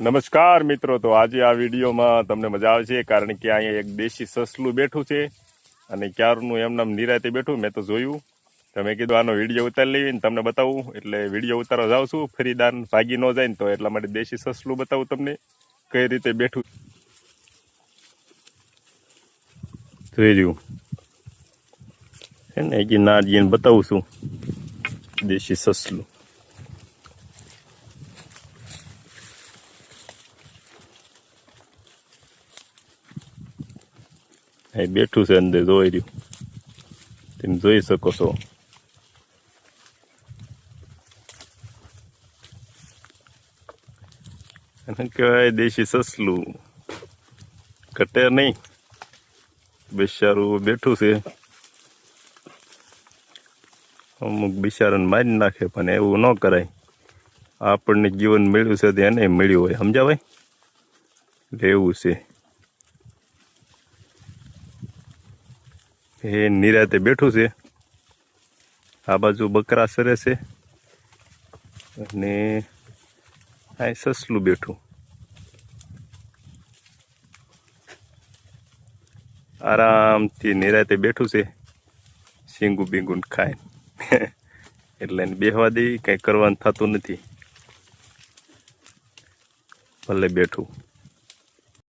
નમસ્કાર મિત્રો, તો આજે આ વિડીયોમાં તમને મજા આવશે કારણ કે અહીંયા એક દેશી સસલું બેઠું છે અને ક્યારનું એમનામ નિરાતે બેઠું મેં તો જોયું. તમે કીધું આનો વિડીયો ઉતારી લઈને તમને બતાવું, એટલે વિડીયો ઉતારવા જાઉં છું. ફરીદાન ભાગી ન જાય ને તો એટલા માટે દેશી સસલું બતાવું તમને કઈ રીતે બેઠું. જોઈ રહ્યું છે ને, હજી ના જઈને બતાવું છું દેશી સસલું. અહીં બેઠું છે અંદર, જોઈ રહ્યું, તમે જોઈ શકો છો. એને કહેવાય દેશી સસલું, ઘટે નહીં, બિચારું બેઠું છે. અમુક બિચારાને મારી નાખે, પણ એવું ન કરાય. આપણને જીવન મળ્યું છે તો એને મળ્યું હોય, સમજ્યા ભાઈ? એટલે એવું છે. એ નિરાતે બેઠું છે. આ બાજુ બકરા સરે છે અને આ સસલું બેઠું આરામથી નિરાતે બેઠું છે, શીંગું બીંગું ખાય. એટલે એને બેહવા દે, કંઈ કરવાનું થતું નથી, ભલે બેઠું.